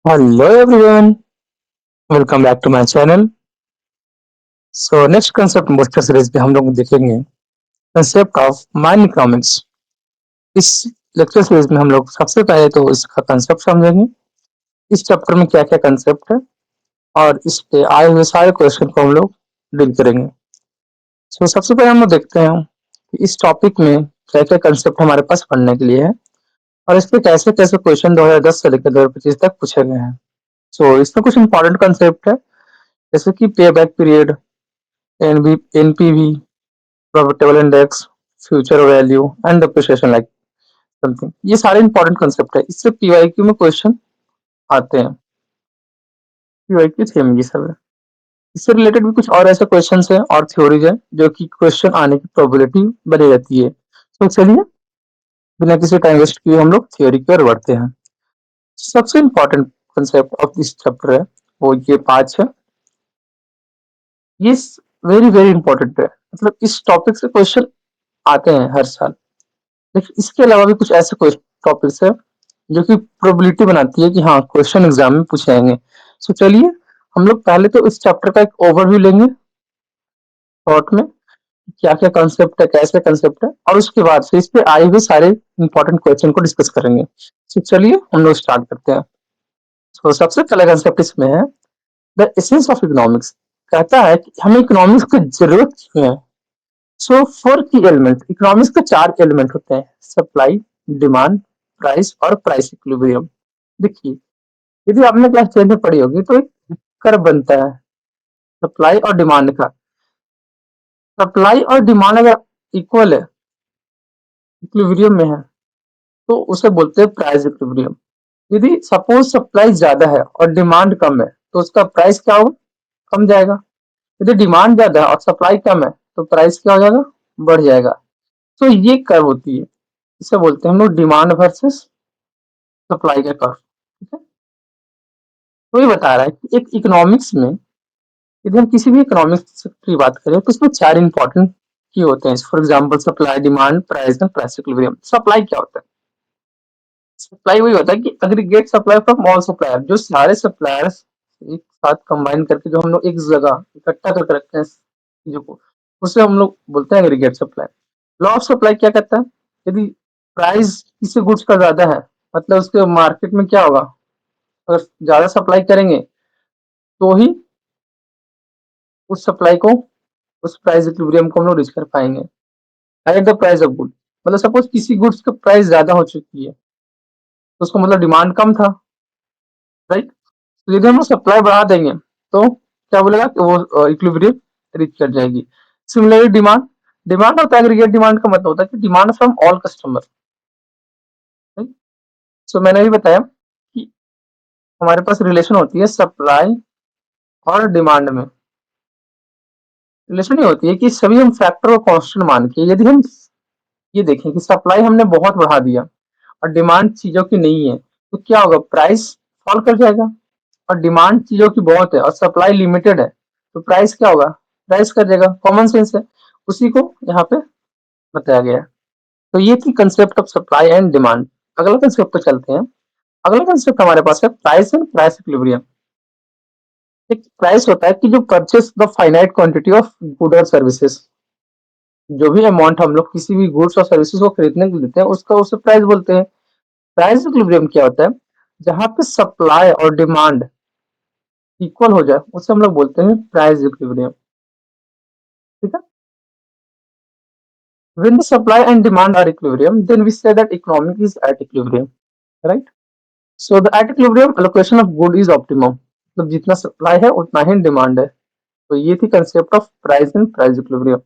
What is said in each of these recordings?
Hello everyone, welcome back to my channel. So next concept booster series में हम लोग देखेंगे कंसेप्ट ऑफ माइंड इकोनॉमिक्स। इस lecture series में हम लोग सबसे पहले तो इसका कंसेप्ट समझेंगे, इस चैप्टर में क्या क्या कंसेप्ट है और इस पे आए हुए सारे क्वेश्चन को हम लोग डील करेंगे। सो सबसे पहले हम लोग देखते हैं कि इस टॉपिक में क्या क्या कंसेप्ट हमारे पास पढ़ने के लिए है और इस पे कैसे कैसे क्वेश्चन 2010 से लेकर 2025 तक पूछे गए हैं। सो इसमें कुछ इंपॉर्टेंट कंसेप्ट है जैसे कि पे back period, NPV, profitable index, future value and depreciation like something. ये सारे इंपॉर्टेंट कंसेप्ट है, इससे पीवाईक्यू में क्वेश्चन आते हैं। पीवाईक्यू थ्योरी ये सब है। इससे रिलेटेड भी कुछ और ऐसे क्वेश्चन है और थ्योरीज है जो कि क्वेश्चन आने की प्रोबेबिलिटी बनी रहती है। तो चलिए बिना किसी टाइम वेस्ट किए हम लोग थ्योरी की ओर बढ़ते हैं। सबसे important concept of this chapter है वो ये 5 है। ये वेरी वेरी इंपॉर्टेंट है, मतलब इस टॉपिक से क्वेश्चन आते हैं हर साल। लेकिन इसके अलावा भी कुछ ऐसे टॉपिक्स है जो कि प्रोबेबिलिटी बनाती है कि हाँ क्वेश्चन एग्जाम में पूछे जाएंगे। सो चलिए हम लोग पहले तो इस चैप्टर का एक ओवरव्यू लेंगे शॉर्ट में, क्या क्या कंसेप्ट है, कैसे कंसेप्ट है, और उसके बाद से इस पे आए हुए सारे इंपॉर्टेंट क्वेश्चन को डिस्कस करेंगे। सो चलिए हम लोग स्टार्ट करते हैं। तो सबसे पहला कंसेप्ट इसमें है द एसेंस ऑफ इकोनॉमिक्स। कहता है कि हमें इकोनॉमिक्स की जरूरत क्यों है। सो फोर की एलिमेंट, इकोनॉमिक्स के 4 एलिमेंट होते हैं: सप्लाई, डिमांड, प्राइस और प्राइस इक्विलिब्रियम। देखिए यदि आपने क्लास 10 में पढ़ी होगी तो एक कर्व बनता है सप्लाई और डिमांड का। सप्लाई और डिमांड अगर इक्वल है, इक्विलिब्रियम में है, तो उसे बोलते हैं प्राइस इक्विलिब्रियम। यदि सपोज सप्लाई ज्यादा है और डिमांड कम है तो उसका प्राइस क्या होगा, कम जाएगा। यदि डिमांड ज्यादा है और सप्लाई कम है तो प्राइस क्या हो जाएगा, बढ़ जाएगा। तो ये कर्व होती है, इसे बोलते हैं हम लोग डिमांड वर्सेस सप्लाई का कर्व। ठीक है, तो ये बता रहा है कि एक इकोनॉमिक्स में यदि हम किसी भी इकोनॉमिक्स की बात करें तो इसमें 4 इंपॉर्टेंट की होते हैं। For example supply, demand, price and price equilibrium. Supply क्या होता है? सप्लाई वही होता है कि aggregate supply from all supplier, जो सारे सप्लायर्स एक साथ कंबाइन करके जो हम लोग एक जगह इकट्ठा करके रखते हैं चीजों को, उसे हम लोग बोलते हैं aggregate supply. Law of supply क्या कहता है, यदि प्राइस किसी गुड्स का ज्यादा है मतलब उसके मार्केट में क्या होगा, अगर ज्यादा सप्लाई करेंगे तो ही उस सप्लाई को, उस प्राइस इक्विलिब्रियम को हम लोग रीच कर पाएंगे। At the price of good, मतलब सपोज किसी गुड्स का प्राइस ज्यादा हो चुकी है तो उसका मतलब डिमांड कम था, राइट। तो यदि हम सप्लाई बढ़ा देंगे तो क्या बोलेगा कि वो इक्विलिब्रियम रीच कर जाएगी। सिमिलरली डिमांड, डिमांड होता है एग्रीगेट डिमांड का मतलब होता है कि demand from all customer, right. So मैंने भी बताया कि हमारे पास रिलेशन होती है सप्लाई और डिमांड में। रिलेशन ये होती है कि सभी हम फैक्टर को कांस्टेंट मान के, यदि हम ये देखें कि सप्लाई हमने बहुत बढ़ा दिया और डिमांड चीजों की नहीं है तो क्या होगा, प्राइस फॉल कर जाएगा। और डिमांड चीजों की बहुत है और सप्लाई लिमिटेड है तो प्राइस क्या होगा, प्राइस कर जाएगा। कॉमन सेंस है, उसी को यहाँ पे बताया गया है। तो ये थी concept of supply and demand. अगला कंसेप्ट पे चलते हैं। अगला कंसेप्ट हमारे पास है प्राइस एंड प्राइस इक्विलिब्रियम। एक प्राइस होता है कि जो purchase the finite quantity of good और सर्विसेज, जो भी अमाउंट हम लोग किसी भी गुड्स और सर्विसेज को खरीदने के लिए देते हैं उसका उसे प्राइस बोलते हैं। प्राइस इक्विलिब्रियम क्या होता है, जहां पे सप्लाई और डिमांड इक्वल हो जाए उसे हम लोग बोलते हैं प्राइस इक्विलिब्रियम। ठीक है, when the supply and demand are equilibrium then we say that economic is at equilibrium, right. So the at equilibrium allocation of good is optimum, मतलब जितना सप्लाई है उतना ही डिमांड है। तो ये थी concept of price and price equilibrium.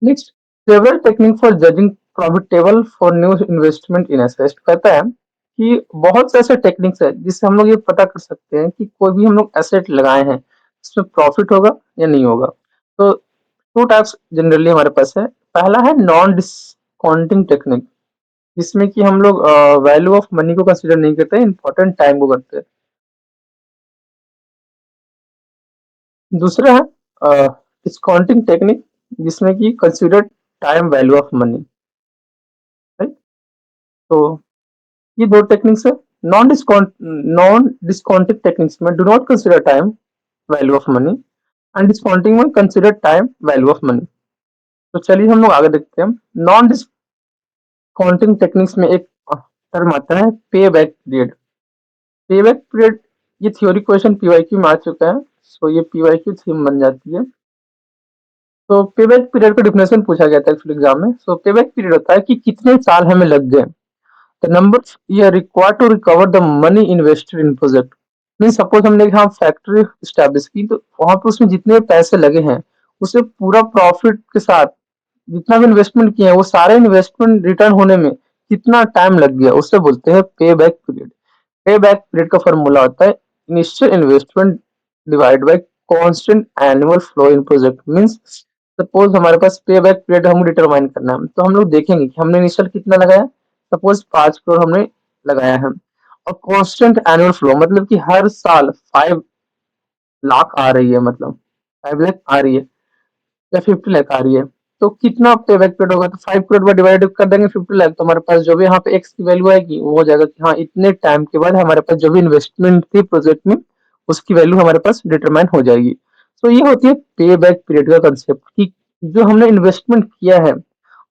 Next, several technique for judging profitable for new investment in asset. कहता है कि बहुत से ऐसे टेक्निक्स है जिससे हम लोग ये पता कर सकते हैं कि कोई भी हम लोग एसेट लगाए हैं इसमें प्रॉफिट होगा या नहीं होगा। तो टू टाइप्स जनरली हमारे पास है। पहला है नॉन डिस्काउंटिंग टेक्निक, जिसमें कि हम लोग वैल्यू ऑफ मनी को कंसीडर नहीं करते, इंपॉर्टेंट टाइम को करते हैं। दूसरा है डिस्काउंटिंग टेक्निक, जिसमें कि consider time value of money, right. तो ये दो टेक्निक्स है। नॉन डिस्काउंटिंग टेक्निक्स में do not consider time value of money and discounting में consider time value of money. तो चलिए हम लोग आगे देखते हैं। नॉन डिस्काउंटिंग टेक्निक्स में एक टर्म आता है पे बैक पीरियड। पे बैक पीरियड ये थ्योरी क्वेश्चन पीवाईक्यू में आ चुका है, सो ये पीवाईक्यू थीम बन जाती है। तो पे बैक पीरियड का डिफिनेशन पूछा गया था एक्चुअली एग्जाम में। सो पे बैक पीरियड होता है कि कितने साल हमें लग गए, the number year required to recover the money invested in project. Mean suppose हमने यहाँ फैक्ट्री स्टैब्लिश की, तो वहां पे उसमें जितने पैसे लगे हैं उसे पूरा प्रॉफिट के साथ जितना भी इन्वेस्टमेंट किया है वो सारे इन्वेस्टमेंट रिटर्न होने में कितना टाइम लग गया, उससे बोलते हैं पे बैक पीरियड। पे बैक पीरियड का फॉर्मूला होता है initial investment divide by constant annual flow in project. Means suppose हमारे पास पे बैक पीरियड हम डिटरमाइन करना है, तो हम लोग देखेंगे कि हमने इनिशियल कितना लगाया। सपोज 5 करोड़ हमने लगाया है, और कांस्टेंट एनुअल फ्लो मतलब कि हर साल 5 लाख आ रही है, मतलब 5 लाख आ रही है या 50 लाख आ रही है। तो कितना पे बैक पीरियड होगा, तो 5 करोड़ में डिवाइड कर देंगे 50 लाख, तो हमारे पास जो भी यहाँ पे एक्स की वैल्यू आएगी वो हो जाएगा कि हाँ इतने टाइम के बाद हमारे पास जो भी इन्वेस्टमेंट थी प्रोजेक्ट में उसकी वैल्यू हमारे पास डिटरमाइन हो जाएगी। तो ये होती है पे बैक पीरियड का कंसेप्ट कि जो हमने इन्वेस्टमेंट किया है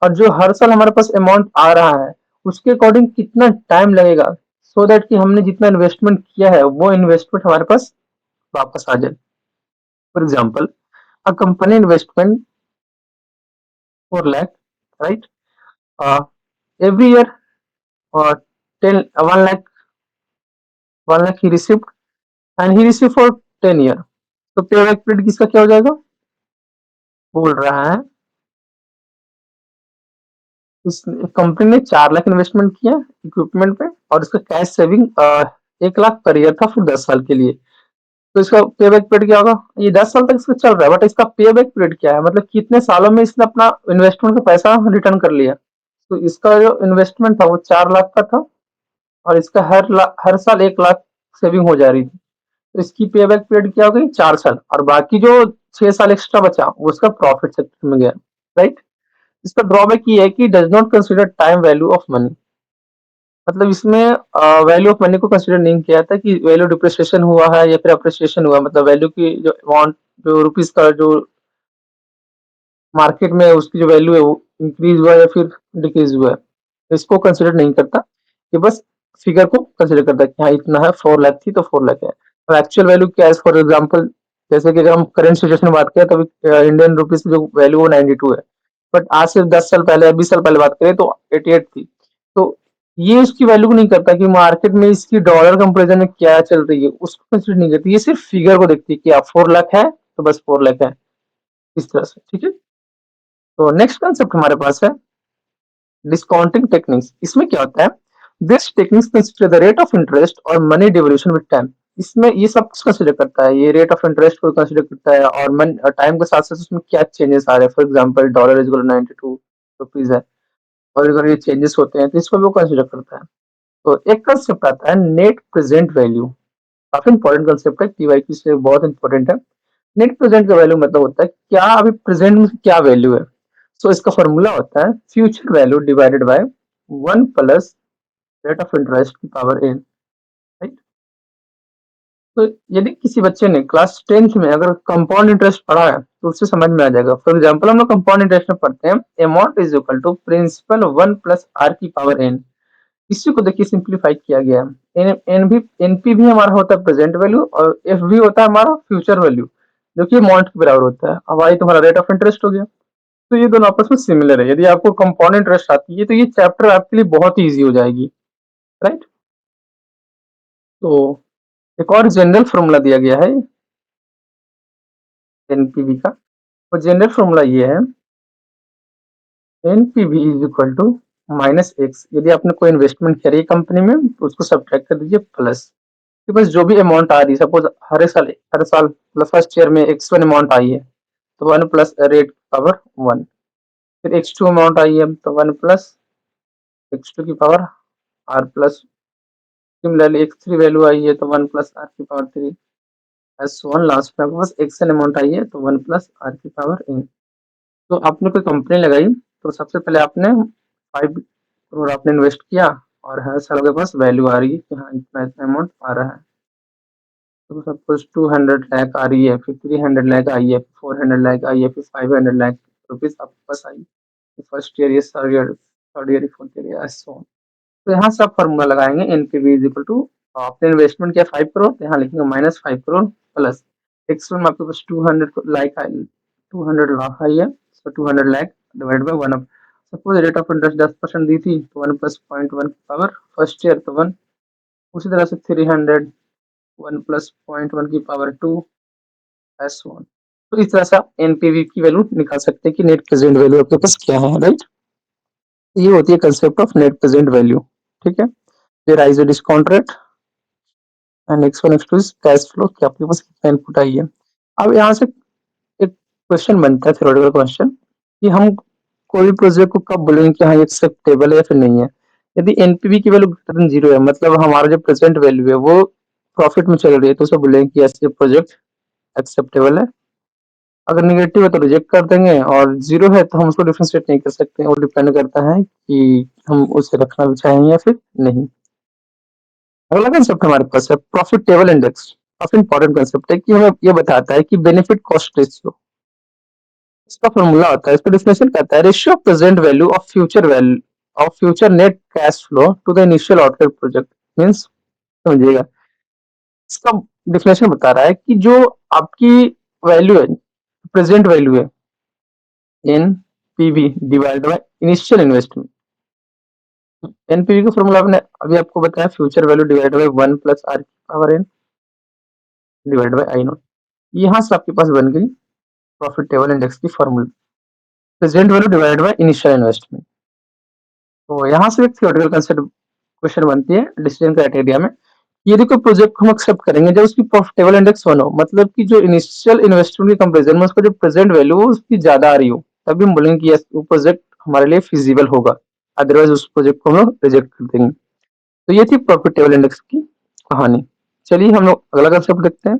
और जो हर साल हमारे पास अमाउंट आ रहा है उसके अकॉर्डिंग कितना टाइम लगेगा, सो दैट कि हमने जितना इन्वेस्टमेंट किया है वो इन्वेस्टमेंट हमारे पास वापस आ जाए। For example, a company investment 4 lakh, right? Every year, uh, 1 lakh, 1 lakh he received, and he received for 10 year। तो पे बैक पीरियड किसका क्या हो जाएगा, बोल रहा है इस कंपनी ने 4 लाख इन्वेस्टमेंट किया इक्विपमेंट पे, और इसका cash saving 1 lakh per year था फिर 10 साल के लिए। तो इसका पे बैक पीरियड क्या होगा, ये 10 साल तक इसका चल रहा है, बट इसका पे बैक पीरियड क्या है, मतलब कितने सालों में इसने अपना इन्वेस्टमेंट का पैसा रिटर्न कर लिया। तो इसका जो इन्वेस्टमेंट था वो 4 लाख का था, और इसका हर साल 1 लाख सेविंग हो जा रही थी। तो इसकी पे बैक पीरियड क्या हो गई, 4 साल, और बाकी जो 6 साल एक्स्ट्रा बचा वो उसका प्रॉफिट सेक्टर में गया, राइट। इसका ड्रॉबैक ये है कि does not consider time value of money. मतलब इसमें वैल्यू ऑफ मनी को कंसिडर नहीं किया था कि वैल्यू डिप्रिसिएशन हुआ है या फिर अप्रिसिएशन हुआ, मतलब वैल्यू की जो अमाउंट, जो रुपीज का जो मार्केट में उसकी जो वैल्यू है वो इंक्रीज हुआ या फिर डिक्रीज हुआ है, इसको कंसिडर नहीं करता। ये बस फिगर को कंसिडर करता है कि हाँ इतना है, 4 लाख थी तो 4 लाख है। तो एक्चुअल वैल्यू क्या है, फॉर एग्जाम्पल जैसे कि अगर हम करंट सिचुएशन में बात करें तो इंडियन रुपीज की जो वैल्यू वो 92 है, बट आज से 10 साल पहले या 20 साल पहले बात करें तो 88 थी। तो ये उसकी वैल्यू को नहीं करता कि मार्केट में इसकी डॉलर कंपेरिजन में क्या चल रही है, उसको कंसिडर नहीं करती। ये सिर्फ फिगर को देखती है कि आप 4 लाख है तो बस 4 लाख है, इस तरह से, ठीक है। तो नेक्स्ट कंसेप्ट हमारे पास है डिस्काउंटिंग टेक्निक्स। इसमें क्या होता है, this techniques consider the rate of interest और मनी डिवोल्यूशन विद टाइम। इसमें ये सब कुछ कंसीडर करता है, ये रेट ऑफ इंटरेस्ट को कंसीडर करता है और मन टाइम के साथ साथ उसमें क्या चेंजेस आ रहे हैं। For example dollar is equal 92 rupees है, और अगर ये चेंजेस होते हैं तो इसको भी वो कंसीडर करता है। तो एक कंसेप्ट आता है नेट प्रेजेंट वैल्यू, काफी इंपॉर्टेंट कंसेप्ट है, पीवाईक्यू से बहुत इंपॉर्टेंट है। नेट प्रेजेंट का वैल्यू मतलब होता है क्या अभी प्रेजेंट में क्या वैल्यू है। सो इसका फॉर्मूला होता है future value divided by 1 plus rate of interest की पावर एन, राइट। तो यदि किसी बच्चे ने क्लास 10th में अगर कंपाउंड इंटरेस्ट पढ़ा है तो उससे समझ में आ जाएगा। फॉर एग्जांपल हम लोग कंपाउंड इंटरेस्ट में पढ़ते हैं amount is equal to principal 1 plus are की पावर एन। इसी को देखिए सिंप्लीफाई किया गया है। एनपी भी हमारा होता है प्रेजेंट वैल्यू, और एफ भी होता है हमारा फ्यूचर वैल्यू, जो कि अमाउंट के बराबर होता है। अब आई तुम्हारा रेट ऑफ इंटरेस्ट हो गया। तो ये दोनों आपस में सिमिलर है, यदि आपको कंपाउंड इंटरेस्ट आती है तो ये चैप्टर आपके लिए बहुत ही ईजी हो जाएगी, राइट। तो एक और जनरल फॉर्मूला दिया गया है एनपीवी का। तो जनरल फॉर्मूला ये है NPV is equal to minus X. यदि आपने कोई इन्वेस्टमेंट करी कंपनी में तो उसको सब्ट्रैक्ट कर दीजिए प्लस कि बस जो भी अमाउंट आ रही है, सपोज हर साल मतलब फर्स्ट ईयर में x1 अमाउंट आई है तो 1 प्लस रेट पावर 1। फिर x2 अमाउंट आई है तो 1 प्लस x2 की power r plus. Similarly x3 value आई है तो 1 प्लस r की पावर 3 एस वन। लास्ट में आपके पास एक्सन अमाउंट आई है तो 1 प्लस r की पावर n। तो आपने कोई कंपनी लगाई तो सबसे पहले आपने 5 करोड़ आपने इन्वेस्ट किया, और हर साल आपके पास वैल्यू आ रही है कि हाँ इतना इतना अमाउंट आ रहा है। तो सपोज 200 लाख आ रही है, फिर 300 लाख आई है, 400 लाख आई है, फिर 500 लाख रुपीज आपके पास आई। फर्स्ट ईयर, ये थर्ड ईयर, फोर्थ ईयर, ऐसा। तो यहाँ से आप फॉर्मूला लगाएंगे एनपीवी इज इक्वल टू, आपने इन्वेस्टमेंट किया 5 करोड़, तो यहाँ लिखेंगे -5 करोड़ प्लस एक्स में आपके पास 200 लाख आई है, सो 200 lakh divide by 1 of, suppose rate of interest 10% दी थी तो 1 प्लस 0.1 की पावर फर्स्ट ईयर तो 1, उसी तरह से 300 1 प्लस 0.1 की पावर 2 एस 1। तो इस तरह से आप एनपीवी की वैल्यू निकाल सकते हैं कि नेट प्रेजेंट वैल्यू आपके पास क्या है, राइट। ये होती है concept of net present value, ठीक है। फिर आई discount rate and next one next is cash flow कि आपके पास कितना इनपुट आई है। अब यहाँ से एक क्वेश्चन बनता है, थ्योरेटिकल क्वेश्चन, कि हम कोई भी प्रोजेक्ट को कब बोलेंगे कि हाँ ये एक्सेप्टेबल है या फिर नहीं है। यदि एनपीवी की वैल्यू ग्रेटर देन 0 है, मतलब हमारा जो प्रेजेंट वैल्यू है वो प्रॉफिट में चल रही है, तो उसे बोलेंगे कि यस ये प्रोजेक्ट एक्सेप्टेबल है। अगर निगेटिव है तो रिजेक्ट कर देंगे, और 0 है तो हम उसको डिफरेंशिएट नहीं कर सकते, वो डिपेंड करता है कि हम उसे रखना भी चाहेंगे या फिर नहीं। अगला कंसेप्ट हमारे पास है प्रॉफिट टेबल इंडेक्स। काफी इंपॉर्टेंट कंसेप्ट है कि हमें ये बताता है कि बेनिफिट कॉस्ट रेशियो, इसका फॉर्मूला होता है, इसका डिफिनेशन कहता है ratio of present value of future net cash flow to the initial outlet project. Means समझिएगा, इसका डिफिनेशन बता रहा है कि जो आपकी वैल्यू है, प्रेजेंट वैल्यू है, N PV divide by initial investment. NPV का फॉर्मूला आपने अभी आपको बताया, future value divide by 1 plus are की power N divide by I naught. यहाँ से आपके पास बन गई प्रॉफिट टेबल इंडेक्स की formula, present value divide by initial investment. तो यहाँ से एक थियोरेटिकल कंसेप्ट क्वेश्चन बनती है डिसीजन क्राइटेरिया में, यदि कोई प्रोजेक्ट को हम एक्सेप्ट करेंगे जब उसकी प्रॉफिटेबल इंडेक्स 1 हो, मतलब कि जो इनिशियल इन्वेस्टमेंट की कंपैरिजन में उसका जो प्रेजेंट वैल्यू हो उसकी ज्यादा आ रही हो, तभी हम बोलेंगे कि यस वो प्रोजेक्ट हमारे लिए फिजिबल होगा, अदरवाइज उस प्रोजेक्ट को हम लोग रिजेक्ट कर देंगे। तो ये थी प्रॉफिटेबल इंडेक्स की कहानी। चलिए हम लोग अगला कंसेप्ट देखते हैं।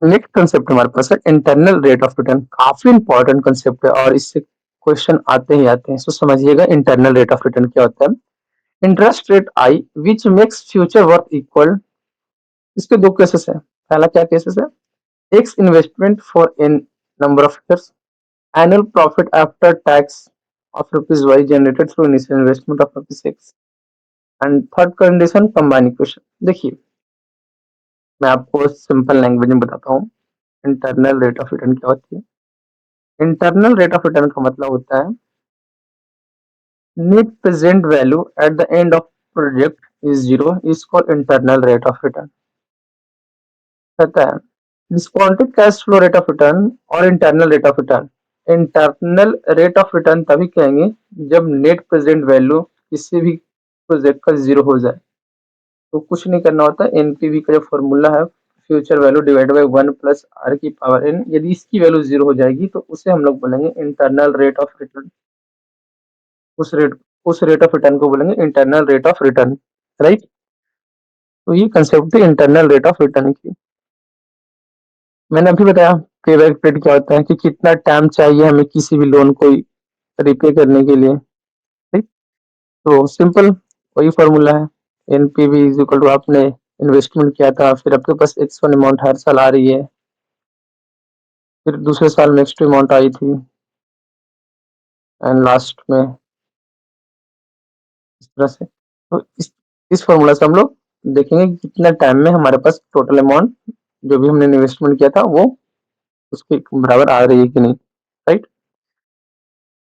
नेक्स्ट कंसेप्ट हमारे पास है इंटरनल रेट ऑफ रिटर्न। काफी इंपॉर्टेंट कंसेप्ट है और इससे क्वेश्चन आते ही आते हैं, तो समझिएगा इंटरनल रेट ऑफ रिटर्न क्या होता है। Interest rate I which makes future worth equal. इसके दो केसेस है। पहला क्या केसेस है, X investment for N number of years, annual profit after tax of rupees Y generated through initial investment of rupees 6। And third condition combine equation. देखिए मैं आपको simple language में बताता हूँ इंटरनल रेट ऑफ रिटर्न क्या होती है। Internal rate of return का मतलब होता है net present value at the end of project is zero is called internal rate of return. कहता है discounted cash flow rate of return और internal rate of return. Internal rate of return तभी कहेंगे जब नेट प्रेजेंट वैल्यू किसी भी project का zero हो जाए। तो कुछ नहीं करना होता, एनपीवी का जो फॉर्मूला है future value divide by 1 plus are की पावर एन, यदि इसकी वैल्यू जीरो हो जाएगी तो उसे हम लोग बोलेंगे इंटरनल रेट ऑफ रिटर्न। उस रेट उस रेट ऑफ रिटर्न को बोलेंगे internal rate of return, right. तो ये कंसेप्ट है इंटरनल रेट ऑफ रिटर्न की। मैंने अभी बताया पेबैक पीरियड क्या होता है, कि कितना टाइम चाहिए हमें किसी भी लोन को रिपे करने के लिए, ठीक। तो सिंपल वही फॉर्मूला है, एनपीवी इज इक्वल टू आपने इन्वेस्टमेंट किया था, फिर आपके पास एक्स वन अमाउंट हर साल आ रही है, फिर दूसरे साल नेक्स्ट अमाउंट आई थी, एंड लास्ट में इस तरह से। तो इस फॉर्मूला से हम लोग देखेंगे कि कितना टाइम में हमारे पास टोटल अमाउंट जो भी हमने इन्वेस्टमेंट किया था वो उसके बराबर आ रही है कि नहीं, राइट।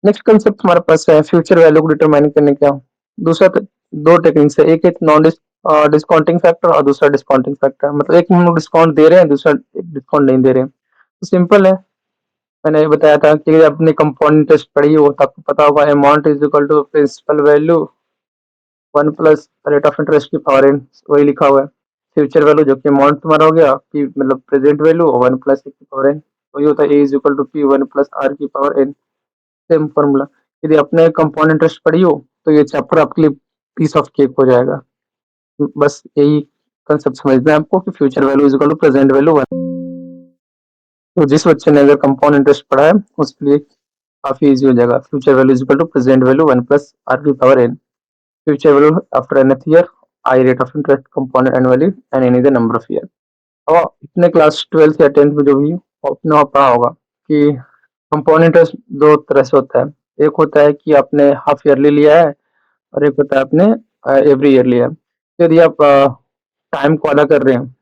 नेक्स्ट कंसेप्ट हमारे पास है फ्यूचर वैल्यू को डिटरमाइन करने का दूसरा दो टेक्निक्स है, एक नॉन डिस्काउंटिंग फैक्टर और दूसरा डिस्काउंटिंग फैक्टर। मतलब एक हम लोग डिस्काउंट दे रहे हैं, दूसरा डिस्काउंट नहीं दे रहे हैं। तो सिंपल है, मैंने ये बताया था कि अपने कंपाउंड इंटरेस्ट पढ़ी हो तो आपको पता होगा amount is equal to principal value 1 plus rate of interest की पावर एन, वही लिखा हुआ है। फ्यूचर वैल्यू जो कि अमाउंट तुम्हारा हो गया पी, मतलब प्रेजेंट वैल्यू 1 प्लस की पावर एन, वही होता है A is equal to P 1 plus are की पावर एन। Same formula. यदि आपने कंपाउंड इंटरेस्ट पढ़ी हो तो ये चैप्टर आपके लिए पीस ऑफ केक हो जाएगा। बस यही कंसेप्ट समझना है आपको कि future value is equal to present value 1। तो जिस बच्चे ने अगर कंपाउंड इंटरेस्ट पढ़ा है उसके लिए काफी इजी हो जाएगा, future value is equal to present value 1 plus are की power N. Future value after nth year, I rate of interest compounded annually and any the number of year. अब अपने क्लास 12th या 10th में जो भी आपने पढ़ा होगा कि कंपाउंड इंटरेस्ट दो तरह से होता है। एक होता है कि आपने हाफ ईयरली लिया है और एक होता है आपने एवरी ईयर लिया है। तो यदि आप टाइम को अदा कर रहे हैं,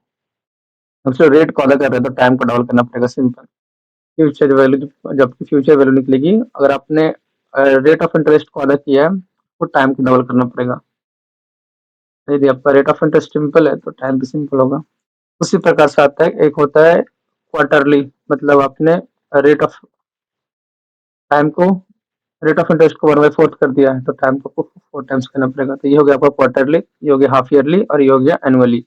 उससे रेट को अदा कर रहे हैं, तो टाइम को डबल करना पड़ेगा, सिंपल। फ्यूचर वैल्यू, जबकि फ्यूचर वैल्यू निकलेगी अगर आपने रेट ऑफ इंटरेस्ट को अदा किया है तो टाइम को डबल करना पड़ेगा। यदि आपका रेट ऑफ इंटरेस्ट सिंपल है तो टाइम भी सिंपल होगा। उसी प्रकार से आता है, एक होता है क्वार्टरली, मतलब आपने रेट ऑफ टाइम को रेट ऑफ इंटरेस्ट को 1/4 कर दिया है तो टाइम को 4 टाइम्स करना पड़ेगा। तो ये हो गया आपका क्वार्टरली, ये हो गया हाफ ईयरली और ये हो गया एनुअली।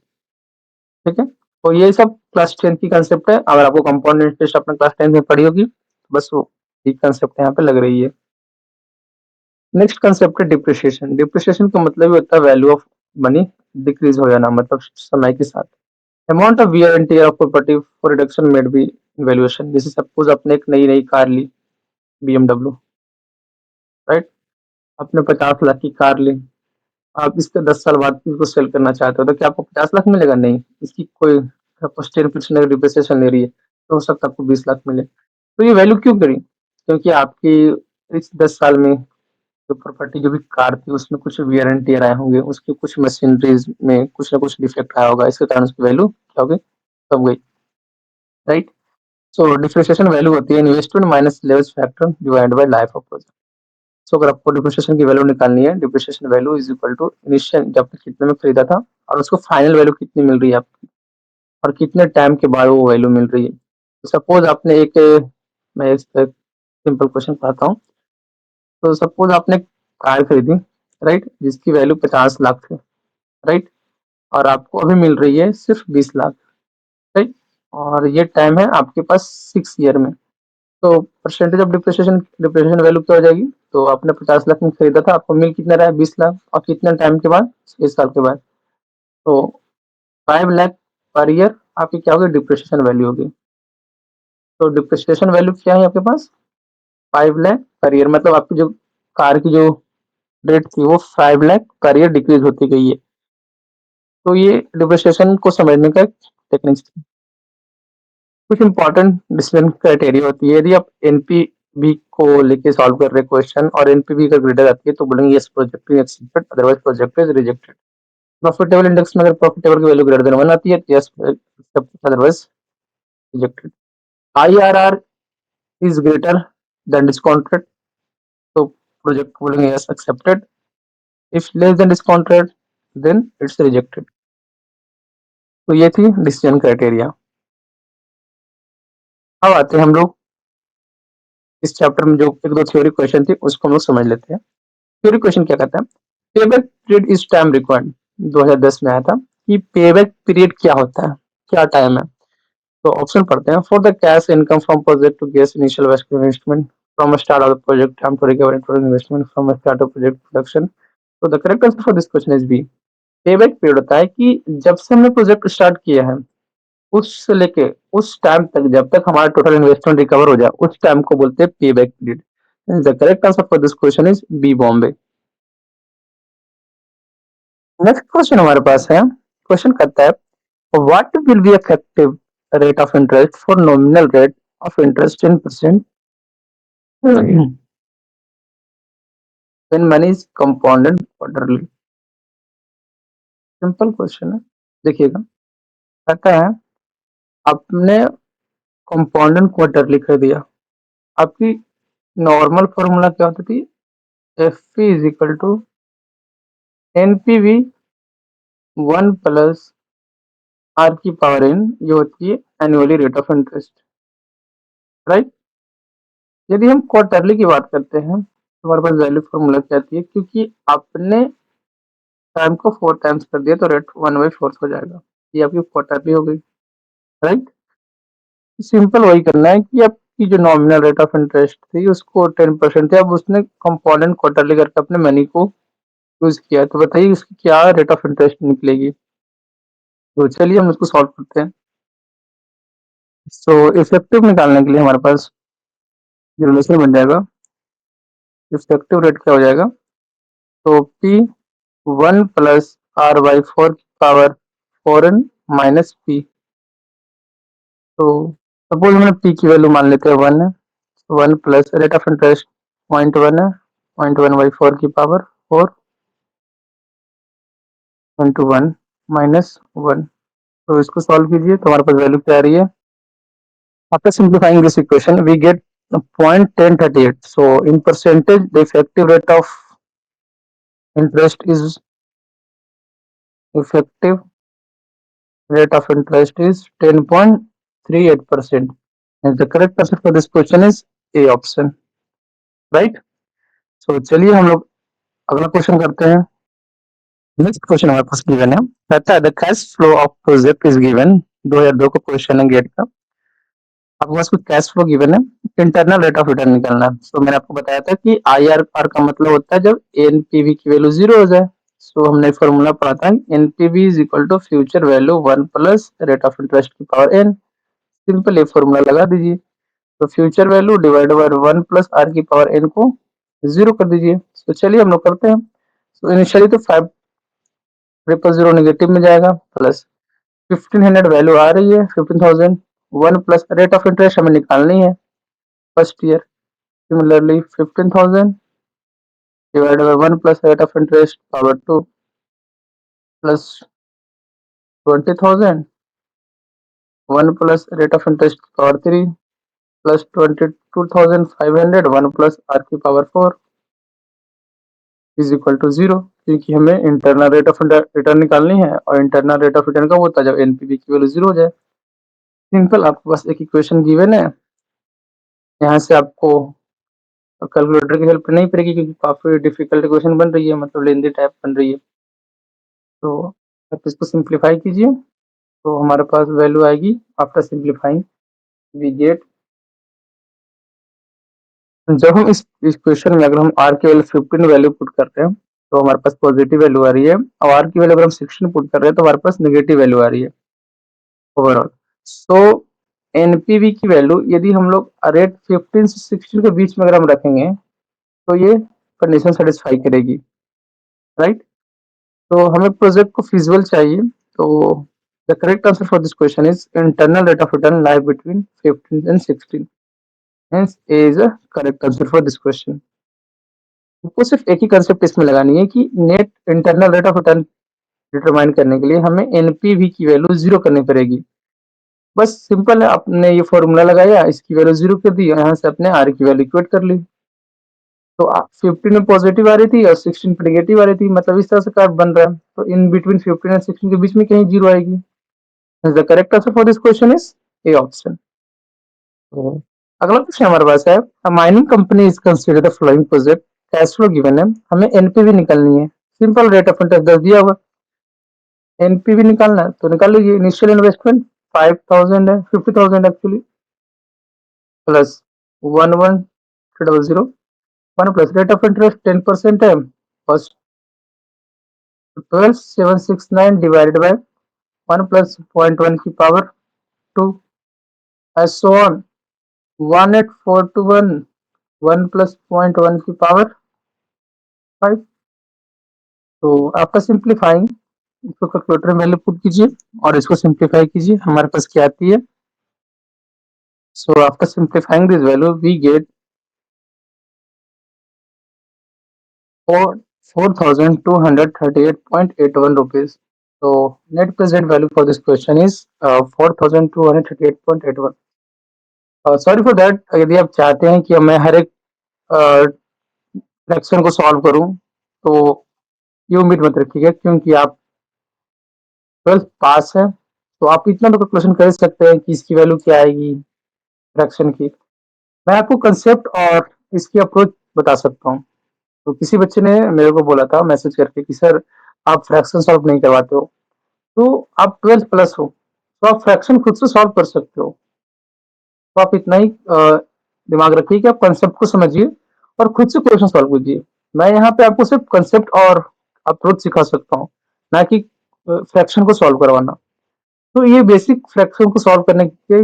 ठीक है, तो ये सब क्लास 10 की कंसेप्ट है। अगर आपको कंपाउंड इंटरेस्ट अपने क्लास 10 में पढ़ी होगी तो बस वो एक कंसेप्ट यहाँ पे लग रही है। नेक्स्ट कंसेप्ट है डिप्रिसिएशन। डिप्रिसिएशन का मतलब ही होता है वैल्यू ऑफ मनी डिक्रीज हो जाना, मतलब समय के साथ। Amount of wear and tear of property for reduction made be valuation. जैसे सपोज आपने एक नई नई कार ली, BMW, राइट। आपने 50 लाख की कार ली, आप इसके 10 साल बाद इसको सेल करना चाहते हो तो क्या आपको 50 लाख मिलेगा? नहीं, इसकी कोई सपोज 10% डिप्रिसिएशन ले रही है तो हो सकता है आपको 20 लाख मिले। तो ये वैल्यू क्यों करी? क्योंकि आपकी इस 10 साल में जो प्रॉपर्टी, जो भी कार थी, उसमें कुछ वियर एंड टियर आए होंगे, उसकी कुछ मशीनरीज में कुछ ना कुछ डिफेक्ट आया होगा, इसके कारण उसकी वैल्यू क्या हो गई, कम गई, राइट। सो डिप्रिसिएशन वैल्यू होती है investment minus level factor divided by life of project. So अगर आपको डिप्रिसिएशन की वैल्यू निकालनी है, depreciation value is equal to initial जब तक कितने में खरीदा था और उसको फाइनल वैल्यू कितनी मिल रही है आपकी, और कितने टाइम के बाद वो वैल्यू मिल रही है। तो सपोज आपने एक, मैं एक सिंपल क्वेश्चन पढ़ाता हूँ। तो सपोज आपने कार खरीदी, राइट, जिसकी वैल्यू 50 लाख है, राइट, और आपको अभी मिल रही है सिर्फ 20 लाख, राइट, और ये टाइम है आपके पास 6 ईयर में। तो percentage of depreciation, depreciation value क्या हो जाएगी? तो आपने 50 लाख में खरीदा था, आपको मिल कितना रहा है? 20 लाख, और कितने टाइम के बाद? 6 साल के बाद। तो 5 लाख पर ईयर आपकी क्या होगी? डिप्रिसिएशन वैल्यू होगी। तो डिप्रिसिएशन वैल्यू क्या है आपके पास? 5 लाख पर ईयर, मतलब आपकी जो कार की जो रेट थी वो 5 लाख पर ईयर डिक्रीज होती गई है। तो ये डिप्रिसिएशन को समझने का टेक्निक्स थी। कुछ इंपॉर्टेंट डिसीजन क्राइटेरिया होती है। यदि आप एनपीवी को लेके सॉल्व कर रहे क्वेश्चन और एनपीवी का ग्रेटर आती है तो बोलेंगे yes project is accepted, otherwise project is rejected. Profitable index में अगर प्रॉफिटेबल की वैल्यू ग्रेटर देन 1 आती है तो yes accepted, otherwise rejected. IRR is greater than discount rate, तो प्रोजेक्ट को बोलेंगे yes accepted. If less than discount rate then it's rejected. तो ये थी डिसीजन क्राइटेरिया। अब आते हैं हम लोग इस चैप्टर में जो एक दो थ्योरी क्वेश्चन थी उसको हम लोग समझ लेते हैं। थ्योरी क्वेश्चन क्या कहता है? Payback period is time required, 2010 में आया था कि पेबैक पीरियड क्या होता है, क्या टाइम है। तो ऑप्शन पढ़ते हैं। For the cash income from project to guess initial investment from start of the project, time to recover investment from start of project production. तो the correct answer for this question is B. Payback period होता है कि जब से हमने project start किया है उससे लेके उस टाइम तक, जब तक हमारा टोटल इन्वेस्टमेंट रिकवर हो जाए, उस टाइम को बोलते हैं pay back period. The correct answer for this question is B, Bombay. Next question हमारे पास है। क्वेश्चन कहता है what will be effective rate of interest for nominal rate of interest in percent when money is compounded quarterly. Simple question है, देखिएगा। कहता है आपने कंपाउंडेड क्वार्टरली कर दिया, आपकी नॉर्मल फॉर्मूला क्या होती थी? F P is equal to NPV 1 + R की पावर एन, ये होती है annually rate of interest, right. यदि हम क्वार्टरली की बात करते हैं तो हमारे पास वैल्यू फॉर्मूला क्या आती है? क्योंकि आपने टाइम को 4 टाइम्स कर दिया तो रेट 1/4 हो जाएगा, ये आपकी क्वार्टरली हो गई, राइट। सिंपल वही करना है कि आपकी जो नॉमिनल रेट ऑफ इंटरेस्ट थी उसको 10% थी, अब उसने कंपोनेंट क्वार्टरली करके अपने मनी को यूज किया। तो बताइए इसकी क्या रेट ऑफ इंटरेस्ट निकलेगी? तो चलिए हम इसको सॉल्व करते हैं। सो इफेक्टिव निकालने के लिए हमारे पास जो रिलेशन बन जाएगा, इफेक्टिव रेट क्या हो जाएगा? तो पी 1 प्लस आर बाई 4 की पावर 4n माइनस पी। तो सपोज हमने पी की वैल्यू मान लेते हैं 1 है, 1 प्लस रेट ऑफ इंटरेस्ट 0.1 है, 0.1 बाई 4 की पावर 4 इंटू 1 माइनस 1। तो इसको सॉल्व कीजिए तो हमारे पास वैल्यू क्या आ रही है। After simplifying this equation, we get 0.1038. So in percentage, the effective rate of effective rate of interest is 10.38%. And the correct answer for this question is A option, right? So चलिए हम लोग अगला question करते हैं। Next question हमारे पास given है, कहता है the cash flow of project is given. 2002 का क्वेश्चन है गेट का। आपके पास कुछ कैश फ्लो गिवन है, इंटरनल रेट ऑफ रिटर्न निकालना है। तो मैंने आपको बताया था कि IRR का मतलब होता है जब एनपीवी की वैल्यू 0 हो जाए। सो हमने फॉर्मूला पढ़ा था, NPV is equal to future value 1 plus rate of interest की पावर n। सिंपल ये फॉर्मूला लगा दीजिए। तो future value divide by 1 plus are की पावर n को 0 कर दीजिए। तो चलिए हम लोग करते हैं। तो इनिशियली तो 500 नेगेटिव में जाएगा, प्लस 1500 वैल्यू आ रही है, 15,000 1 प्लस रेट ऑफ इंटरेस्ट हमें निकालनी है first year. Similarly, 15,000 divided by 1 plus rate of interest power 2 plus 20,000, 1 plus rate of interest power 3 plus 22,500, 1 plus r की power 4 is equal to 0, क्योंकि हमें इंटरनल रेट ऑफ रिटर्न निकालनी है और internal rate of return कब होता है जब एनपीवी की वैल्यू 0 हो जाए। सिंपल, आपके पास एक इक्वेशन गिवन है, यहाँ से आपको कैलकुलेटर की हेल्प नहीं पड़ेगी क्योंकि काफी डिफिकल्ट इक्वेशन बन रही है, मतलब लेंदी टाइप बन रही है। तो आप इसको सिंप्लीफाई कीजिए तो हमारे पास वैल्यू आएगी। आफ्टर सिंप्लीफाइंग वी गेट, जब हम इस इक्वेशन में अगर हम r की वैल्यू 15 वैल्यू पुट करते हैं तो हमारे पास पॉजिटिव वैल्यू आ रही है, और r की वैल्यू अगर हम 16 पुट कर रहे हैं तो हमारे पास नेगेटिव वैल्यू आ रही है ओवरऑल। सो एनपीवी की वैल्यू यदि हम लोग रेट 15 से 16 के बीच में अगर हम रखेंगे तो ये कंडीशन सेटिस्फाई करेगी, राइट। तो हमें प्रोजेक्ट को फिजिबल चाहिए। तो the correct answer for this question is internal rate of return lie between 15 and 16। Hence A is a correct answer for this question। आपको सिर्फ एक ही कंसेप्ट इसमें लगानी है कि net internal rate of return determine करने के लिए हमें एनपीवी की वैल्यू 0 करनी पड़ेगी। बस सिंपल है, आपने ये फॉर्मूला लगाया, इसकी वैल्यू 0 कर दी, यहाँ से अपने आर की वैल्यू इक्वेट कर ली। तो 15 में पॉजिटिव आ रही थी और 16 पे नेगेटिव आ रही थी, मतलब इस तरह से कर्व बन रहा है। तो इन बिटवीन 15 एंड 16 के बीच में कहीं 0 आएगी। The correct answer for this question is A option. अगला क्वेश्चन हमारे पास है, a mining company is consider the following project, cash flow given है, हमें एनपीवी निकालनी है। सिंपल, रेट ऑफ इंटरेस्ट 10 दिया हुआ, एनपीवी निकालना है तो निकाल लीजिए। इनिशियल इन्वेस्टमेंट 5,000 है, 50,000 actually, plus 11,000, 1 plus rate of interest 10% है, फर्स्ट 12,769 डिवाइडेड बाय 1 प्लस 0.1 की power 2 as so on, 18,421, 1 plus 0.1 की पावर 5। तो आफ्टर सिंप्लीफाइंग इसको कैलकुलेटर में वैल्यू पुट कीजिए और इसको सिंप्लीफाई कीजिए, हमारे पास क्या आती है। So after simplifying this value we get 4,238.81 rupees। So net present value for this question is 4,238.81। Sorry for that, यदि आप चाहते हैं कि मैं हर एक फ्रैक्शन को सॉल्व करूं तो ये उम्मीद मत रखिएगा, क्योंकि आप 12th पास है तो आप इतना तो कैलकुलेशन कर सकते हैं कि इसकी वैल्यू क्या आएगी फ्रैक्शन की। मैं आपको कंसेप्ट और इसकी अप्रोच बता सकता हूँ। तो किसी बच्चे ने मेरे को बोला था मैसेज करके कि सर आप फ्रैक्शन सॉल्व नहीं करवाते हो, तो आप 12th प्लस हो तो आप फ्रैक्शन खुद से सॉल्व कर सकते हो। तो आप इतना ही दिमाग रखिए कि आप कंसेप्ट को समझिए और खुद से क्वेश्चन सॉल्व कीजिए। मैं यहाँ पे आपको सिर्फ कंसेप्ट और अप्रोच सिखा सकता हूँ, ना कि फ्रैक्शन को सॉल्व करवाना। तो ये बेसिक फ्रैक्शन को सॉल्व करने के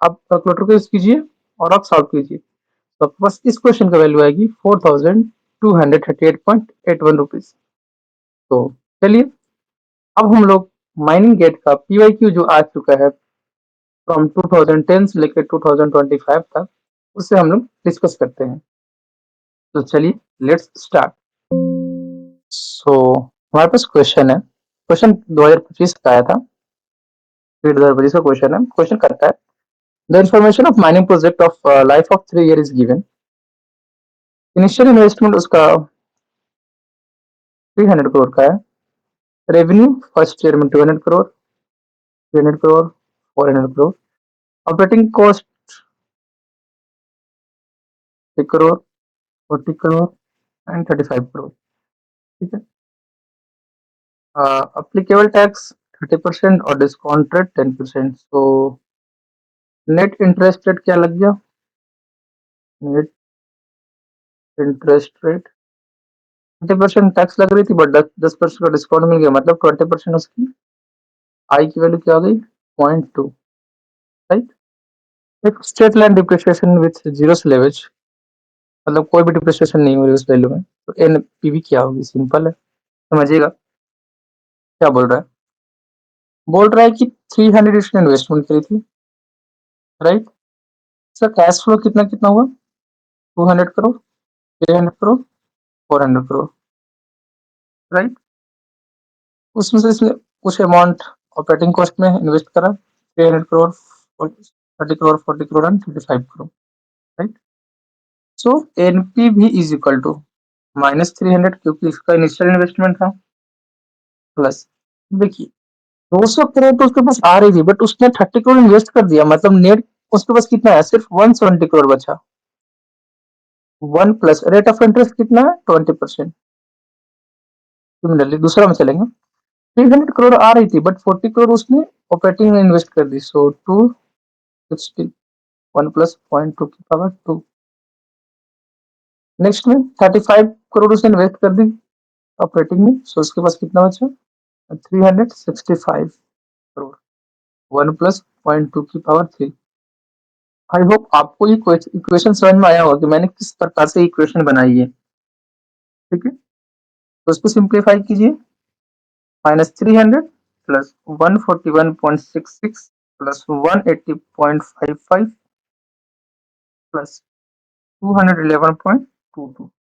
आप कैलकुलेटर को यूज कीजिए और आप सॉल्व कीजिए। तो आपके पास इस क्वेश्चन का वैल्यू आएगी 4,238.81 रुपीज। तो चलिए अब हम लोग माइनिंग गेट का PYQ जो आ चुका है फ्रॉम 2010 से लेकर 2025 तक, उससे हम लोग डिस्कस करते हैं। तो चलिए लेट्स स्टार्ट। सो हमारे पास क्वेश्चन है, क्वेश्चन 2025 का आया था, 2025 का क्वेश्चन है। क्वेश्चन करता है the information of mining project of life of 3 year is given. Initial investment उसका 300 करोड़ का है। रेवेन्यू फर्स्ट ईयर में 200 crore, 300 crore, 400 crore. Operating cost 1 crore, 40 crore and 35 crore. ठीक है। अप्लीकेबल टैक्स 30% और discount rate 10%। So net interest rate क्या लग गया? नेट इंटरेस्ट रेट 30% टैक्स लग रही थी, बट 10% का डिस्काउंट मिल गया, मतलब 20% उसकी आई की वैल्यू क्या हो गई? 0.2, राइट। एक straight line depreciation with zero salvage, मतलब कोई भी डिप्रिसिएशन नहीं हो रही उस वैल्यू में, तो एनपीवी क्या होगी? सिंपल है, समझिएगा क्या बोल रहा है। बोल रहा है कि 300 इसने इन्वेस्टमेंट करी थी, राइट। सर कैश फ्लो कितना कितना हुआ? 200 करोड़, 300 करोड़, 400 करोड़, राइट। उसमें से इसने कुछ अमाउंट ऑपरेटिंग कॉस्ट में इन्वेस्ट करा, 300 crore, 30 crore, 40 crore and 35 crore, right. So NPV is equal to -300, क्योंकि इसका इनिशियल इन्वेस्टमेंट था, प्लस, देखिए 200 करोड़ तो उसके पास आ रही थी, बट उसने 30 करोड़ इन्वेस्ट कर दिया, मतलब नेट उसके पास कितना है? सिर्फ 170 करोड़ बचा। 1 प्लस रेट ऑफ इंटरेस्ट कितना है? 20%। सिमिलरली दूसरा में चलेंगे, 300 करोड़ आ रही थी, बट 40 करोड़ उसने ऑपरेटिंग में इन्वेस्ट कर दी, सो 260, 1 प्लस 0.2 की पावर 2। नेक्स्ट में 35 करोड़ उसने इन्वेस्ट कर दी ऑपरेटिंग में, सो उसके पास कितना बचा? 365 करोड़, 1 प्लस 0.2 की पावर 3। आई होप आपको ये इक्वेशन समझ में आया होगा कि मैंने किस प्रकार से इक्वेशन बनाई है। ठीक है, तो उसको सिंप्लीफाई कीजिए। -300 प्लस 141.66 प्लस 180.55 प्लस 211.22,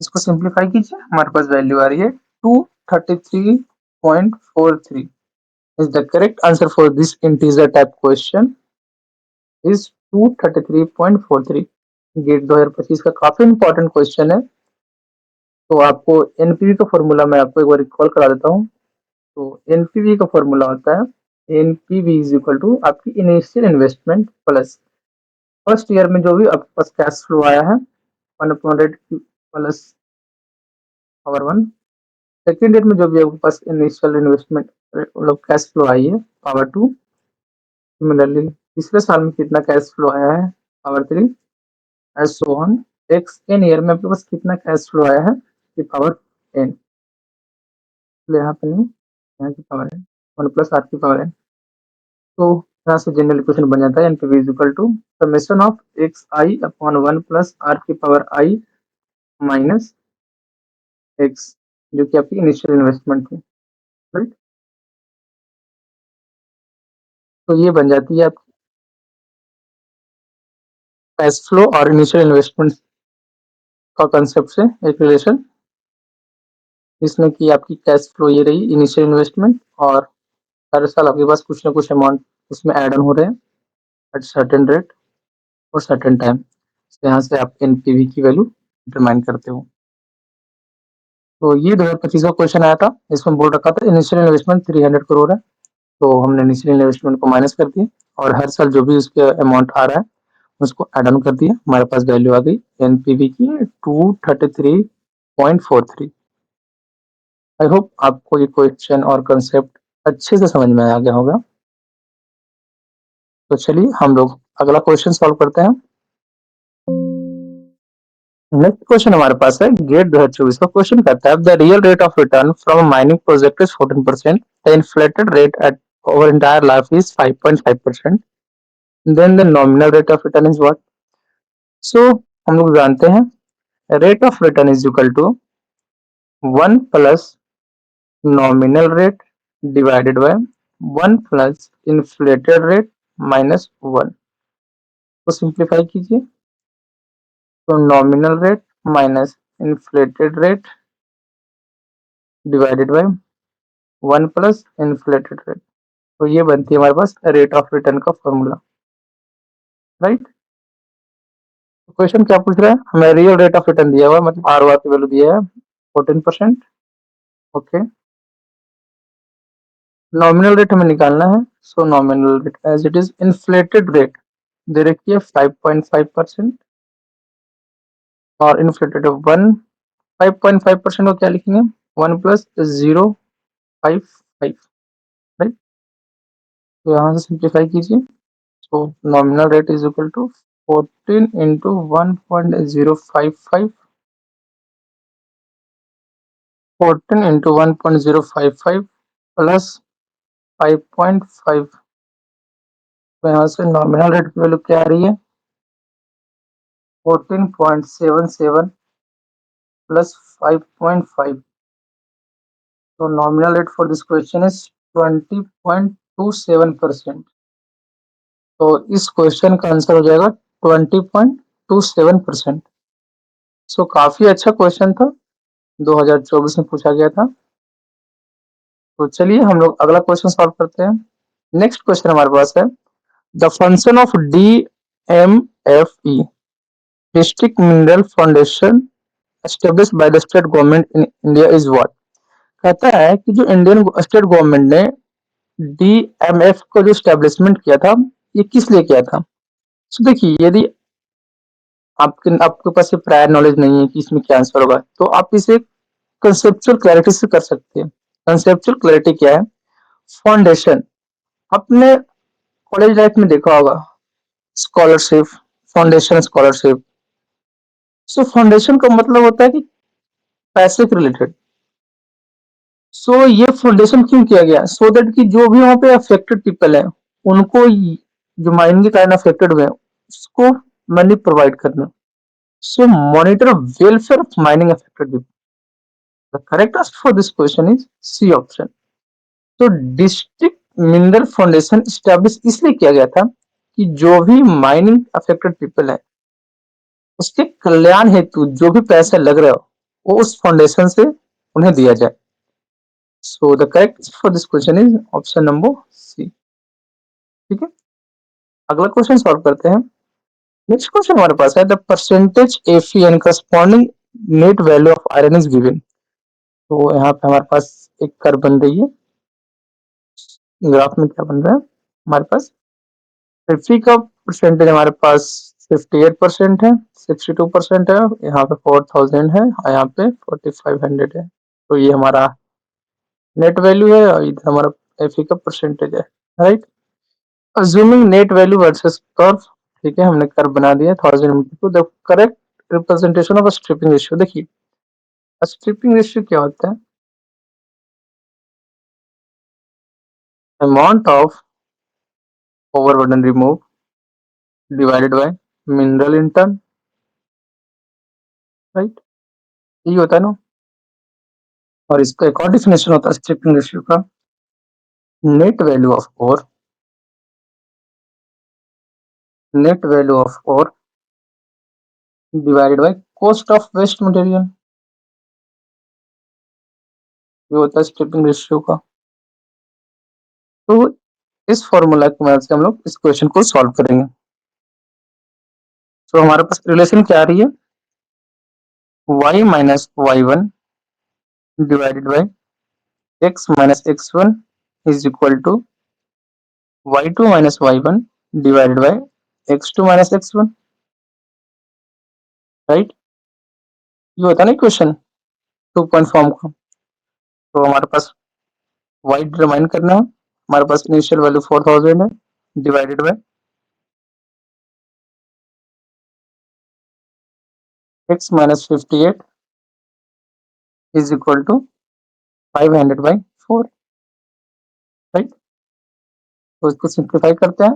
इसको सिंप्लीफाई कीजिए, हमारे पास वैल्यू आ रही है 233.43। Is the correct answer for this integer type question is 233.43। GATE 2025 का काफी इंपॉर्टेंट क्वेश्चन है। तो आपको एनपीवी का फॉर्मूला मैं आपको एक बार रिकॉल करा देता हूँ। तो एनपीवी का फॉर्मूला होता है एनपीवी इज इक्वल टू आपकी initial investment plus first year में जो भी आपके पास कैश फ्लो आया है 1/100 प्लस पावर 1। सेकेंड ईयर में जो भी आपके पास इनिशियल इन्वेस्टमेंट मतलब कैश फ्लो आई है पावर 2। सिमिलरली तीसरे साल में कितना कैश फ्लो आया है? Power 3, as so on. X n year में आपके पास कितना कैश फ्लो आया है? पावर एन, यहाँ पे नहीं, यहाँ की पावर एन, 1 प्लस आर की पावर एन। तो यहाँ से जनरल इक्वेशन बन जाता है NPV is equal to summation of x i upon 1 plus are की पावर आई माइनस एक्स, जो कि आपकी इनिशियल इन्वेस्टमेंट थी, राइट। तो ये बन जाती है आपकी कैश फ्लो और इनिशियल इन्वेस्टमेंट का कंसेप्ट से एक रिलेशन, जिसमें कि आपकी कैश फ्लो ये रही इनिशियल इन्वेस्टमेंट, और हर साल आपके पास कुछ ना कुछ अमाउंट उसमें ऐड ऑन हो रहे हैं एट सर्टेन रेट और सर्टेन टाइम। यहाँ से आप एनपीवी की वैल्यू डिटरमाइन करते हो। तो ये 2025 का क्वेश्चन आया था, इसमें बोल रखा था इनिशियल इन्वेस्टमेंट 300 करोड़ है, तो हमने इनिशियल इन्वेस्टमेंट को माइनस कर दिया और हर साल जो भी उसके अमाउंट आ रहा है उसको ऐड ऑन कर दिया, हमारे पास वैल्यू आ गई एनपीवी की 233.43। आई होप आपको ये क्वेश्चन और कंसेप्ट अच्छे से समझ में आ गया होगा। तो चलिए हम लोग अगला क्वेश्चन सॉल्व करते हैं। नेक्स्ट क्वेश्चन हमारे पास है गेट 2024 का। क्वेश्चन कहता है the real rate of return from mining project is 14%, the inflated rate at over entire life is 5.5%, then the nominal rate of return is what? So हम लोग जानते हैं rate of return is equal to 1 plus nominal rate divided by 1 plus inflated rate minus 1 को simplify कीजिए। तो nominal rate minus inflated rate divided by 1 plus inflated rate, तो ये बनती है हमारे पास रेट ऑफ रिटर्न का फॉर्मूला, राइट। क्वेश्चन क्या पूछ रहा है, हमें रियल रेट ऑफ रिटर्न दिया हुआ है, मतलब आर की वैल्यू दिया है 14%। ओके, नॉमिनल रेट हमें निकालना है। So nominal rate as it is inflated rate दे रखी है 5.5% और इन्फ्लेटेड 1, 5.5% को क्या लिखेंगे 1 प्लस 0.55, राइट। तो यहाँ से सिंप्लीफाई कीजिए। So nominal rate is equal to 14 into 1.055, 14 into 1.055 plus 5.5। तो यहाँ से नॉमिनल रेट की वैल्यू क्या आ रही है 14.77 प्लस 5.5। तो nominal rate for this question is 20.27%। तो इस क्वेश्चन का आंसर हो जाएगा 20.27%। सो काफी अच्छा क्वेश्चन था, 2024 में पूछा गया था। तो चलिए हम लोग अगला क्वेश्चन सॉल्व करते हैं। नेक्स्ट क्वेश्चन हमारे पास है the function of DMFE district mineral foundation establish by the state government in India is what. कहता है कि जो इंडियन स्टेट गवर्नमेंट ने DMF को जो स्टैब्लिशमेंट किया था, ये किस लिए किया था। तो देखिए, यदि आपके पास ये प्रायर नॉलेज नहीं है कि इसमें क्या आंसर होगा, तो आप इसे कंसेप्चुअल क्लैरिटी से कर सकते हैं। कंसेप्चुअल क्लैरिटी क्या है, फाउंडेशन, आपने कॉलेज लाइफ में देखा होगा स्कॉलरशिप, फाउंडेशन स्कॉलरशिप। सो फाउंडेशन का मतलब होता है कि पैसे के रिलेटेड। सो ये फाउंडेशन क्यों किया गया, सो दैट कि जो भी वहां पे अफेक्टेड पीपल है उनको जो माइनिंग के कारण अफेक्टेड हुए उसको मनी प्रोवाइड करना। So monitor welfare of mining affected people. The correct answer for this question is C option. तो डिस्ट्रिक्ट मिनरल फाउंडेशन स्टैब्लिश इसलिए किया गया था कि जो भी माइनिंग अफेक्टेड पीपल है उसके कल्याण हेतु जो भी पैसा लग रहा हो वो उस फाउंडेशन से उन्हें दिया जाए। So the correct for this question is option number C. ठीक है, अगला क्वेश्चन सॉल्व करते हैं। नेक्स्ट क्वेश्चन हमारे पास है the percentage Fe and corresponding net value of iron is given. तो यहाँ पे हमारे पास एक कर्व बन रही है, ग्राफ में क्या बन रहा है हमारे पास एफी का परसेंटेज हमारे पास 58% है, 62% है, यहाँ पे 4000 है और यहाँ पे 4500 है। तो ये हमारा नेट वैल्यू है और इधर हमारा एफी का परसेंटेज है, right. Assuming net value versus curve, ठीक है, हमने कर्व बना दिया 1000 to the correct representation of stripping ratio. देखिए स्ट्रिपिंग रेशियो क्या होता है, amount of overburden remove divided by mineral in ton, right, यही होता है ना। और इसका एक और डिफिनेशन होता है स्ट्रिपिंग रेशियो का, net value of ore, net value of ore divided by cost of waste material, ये होता है स्ट्रिपिंग रेशियो का। तो इस फॉर्मूला की मदद से हम लोग इस क्वेश्चन को सॉल्व करेंगे। तो हमारे पास रिलेशन क्या आ रही है, y minus y1 divided by x minus x1 is equal to y2 minus y1 divided by x2 minus x1, right. ये होता है ना क्वेश्चन 2 पॉइंट फॉर्म का। तो हमारे पास y डिटरमाइन करना है, हमारे पास इनिशियल वैल्यू 4000 है divided by x minus 58 is equal to 500 by 4, right. तो इसको सिंप्लीफाई करते हैं,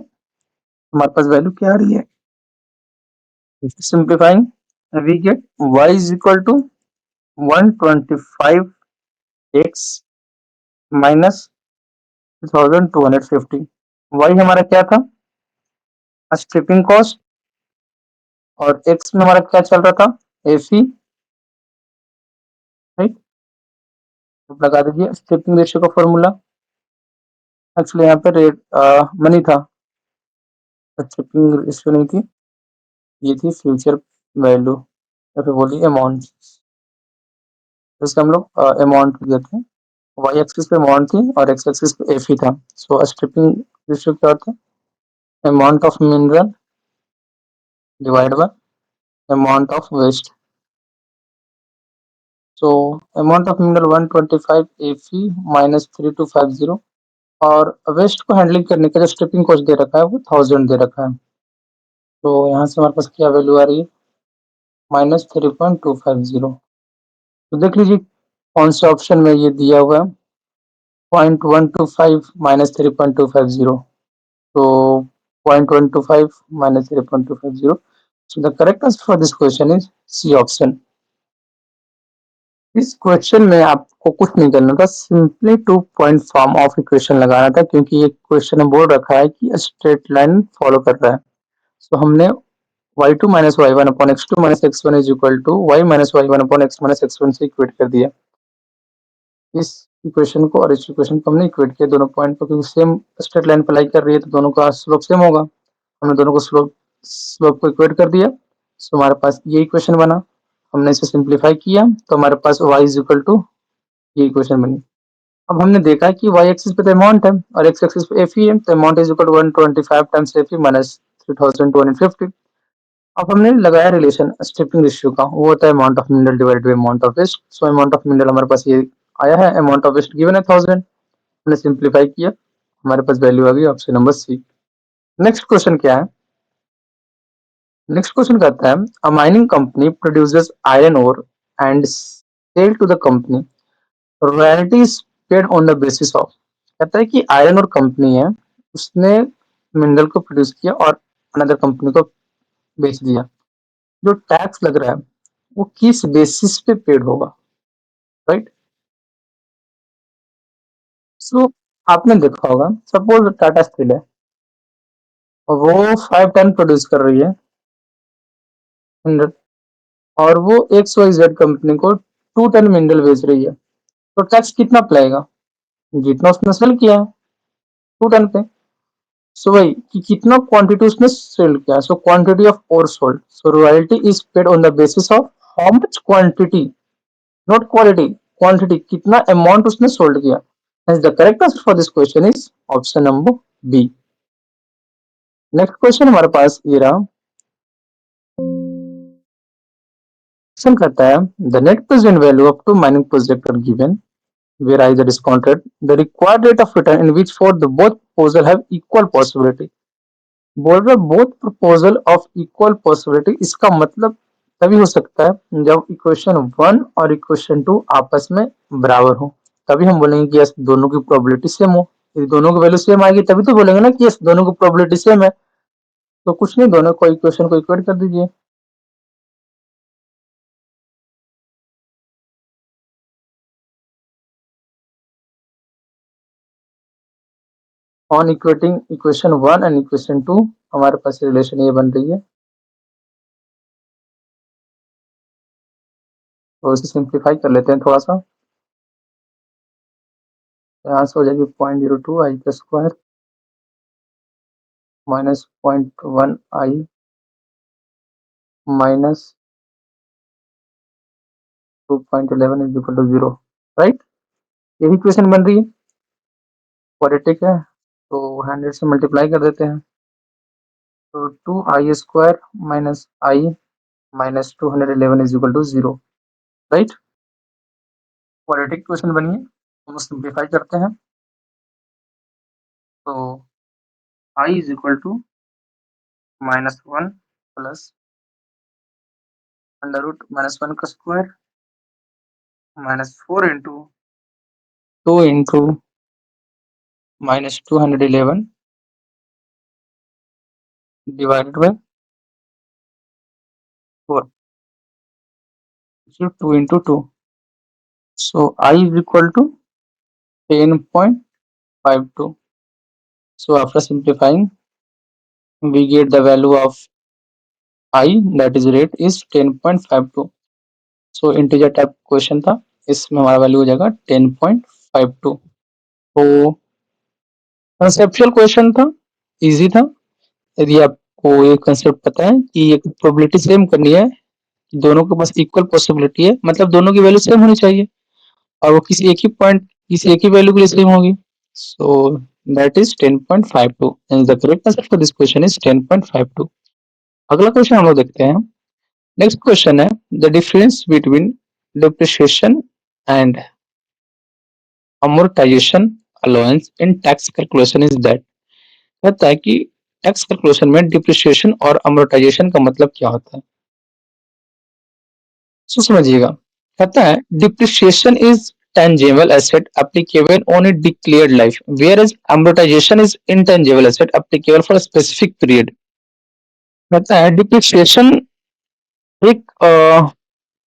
हमारे पास वैल्यू क्या आ रही है, simplifying we get y is equal to 125x minus 2250। Y हमारा क्या था, स्ट्रिपिंग कॉस्ट, और एक्स में हमारा क्या चल रहा था, एसी, राइट। तो लगा दीजिए स्ट्रिपिंग रेशियो का फॉर्मूला। एक्चुअली यहाँ पे रेट मनी था, स्ट्रिपिंग रेशियो नहीं थी, ये थी फ्यूचर वैल्यू या फिर बोलिए अमाउंट। तो इसका हम लोग अमाउंट देते हैं, वाई एक्सिस पे अमाउंट थी और एक्स एक्सिस पे एफ ही था। सो स्ट्रिपिंग रेशियो क्या होता है, amount of mineral divide by amount of waste. So amount of mineral 125 Fe minus 3250, और वेस्ट को हैंडलिंग करने का जो स्ट्रिपिंग कॉस्ट दे रखा है वो 1000 दे रखा है। तो यहाँ से हमारे पास क्या वैल्यू आ रही है, -3.250। तो देख लीजिए कौन से ऑप्शन में ये दिया हुआ है, 0.125 माइनस 3.250। तो 0.125 minus 3.250. So the correct answer for this question is C option. इस क्वेश्चन में आपको कुछ नहीं करना था, simply 2 point form of equation लगाना था, क्योंकि ये क्वेश्चन में बोल रखा है कि स्ट्रेट लाइन फॉलो कर रहा है। तो हमने y2 minus y one upon x2 minus x1 is equal to y minus y one upon x minus x1 से इक्वेट कर दिया। इस इक्वेशन को और इस इक्वेशन को हमने इक्वेट किया दोनों पॉइंट को, क्योंकि सेम स्ट्रेट लाइन पर लाई कर रही है तो दोनों का स्लोप सेम होगा। हमने दोनों को स्लोप स्लोप को इक्वेट कर दिया, तो हमारे पास ये इक्वेशन बना। हमने इसे सिंप्लीफाई किया तो हमारे पास y इज इक्वल टू ये इक्वेशन बनी। अब हमने देखा है कि y एक्सिस पे तो अमाउंट है और x एक्सिस पे एफ ही है, तो amount is equal to 125 times f ही माइनस 3250। अब हमने लगाया रिलेशन स्ट्रिपिंग रेशियो का, वो होता है amount of mineral divided by amount of waste. So amount of mineral हमारे पास ये आया है, अमाउंट ऑफ वेस्ट गिवन है 1000, हमने सिंप्लीफाई किया, हमारे पास वैल्यू आ गई option number C. Next question क्या है, नेक्स्ट क्वेश्चन कहता है a mining company produces iron ore and sell to the company, royalty is paid on the basis of. कहता है कि आयरन और कंपनी है, उसने मिनरल को प्रोड्यूस किया और अनदर कंपनी को बेच दिया, जो टैक्स लग रहा है वो किस बेसिस पे पेड होगा, राइट। सो आपने देखा होगा, सपोज टाटा स्टील है और वो 5 टन प्रोड्यूस कर रही है 100, और वो एक्स वाई जेड कंपनी को 2 टन मिनरल बेच रही है, तो टैक्स कितना पड़ेगा, जितना उसने सेल किया है 2 टन पे। सो वही कि कितना क्वांटिटी उसने सेल किया, सो क्वांटिटी ऑफ और sold, so royalty is paid on the basis of how much quantity, not quality, quantity कितना अमाउंट उसने सोल्ड किया। Hence the correct answer for this question is option number B. Next question हमारे पास ये रहा, question कहता है the net present value of two mining project are given where either is discounted the required rate of return in which for the both proposal have equal possibility। बोल रहे both proposal of equal possibility, इसका मतलब तभी हो सकता है जब equation 1 और इक्वेशन 2 आपस में बराबर हो, तभी हम बोलेंगे कि यस दोनों की प्रोबेबिलिटी सेम हो। यदि दोनों की वैल्यू सेम आएगी तभी तो बोलेंगे ना कि यस दोनों की प्रोबेबिलिटी सेम है। तो कुछ नहीं, दोनों को इक्वेशन को इक्वेट कर दीजिए। On equating equation 1 and equation 2 हमारे पास रिलेशन ये बन रही है, तो इसे सिंप्लीफाई कर लेते हैं थोड़ा सा। यहाँ से हो जाएगी 0.02 आई का square minus 0.1 i minus 2.11 is equal to 0, right. यही इक्वेशन बन रही है, क्वाड्रेटिक है, तो 100 से मल्टीप्लाई कर देते हैं, तो 2 I square minus I minus 211 is equal to 0, right. Quadratic equation बनी है, हम सिंप्लीफाई करते हैं, तो I is equal to -1 plus under root -1 का square -4 into 2 into -211 divided by 4, 2 into 2, So I is equal to 10.52. So after simplifying, we get the value of I, that is rate, is 10.52. So integer type question था, इसमें हमारा value हो जाएगा 10.52. तो conceptual question था, easy था. यदि आपको ये कंसेप्ट पता है कि ये प्रोबेबिलिटी सेम करनी है, दोनों के पास इक्वल पॉसिबिलिटी है, मतलब दोनों की वैल्यू सेम होनी चाहिए और वो किसी एक ही पॉइंट, किसी एक ही वैल्यू के लिए सेम होगी. So that is 10.52 and the correct answer for this question is 10.52. अगला क्वेश्चन हम लोग देखते हैं. नेक्स्ट क्वेश्चन है the difference between depreciation and amortisation allowance in tax calculation is that. कहता है कि टैक्स कैलकुलेशन में डिप्रिसिएशन और अमोर्टाइजेशन का मतलब क्या होता है. सो समझिएगा. कहता है depreciation is tangible asset applicable on a declared life, whereas amortization is intangible asset applicable for a specific period. कहता है डिप्रिसिएशन एक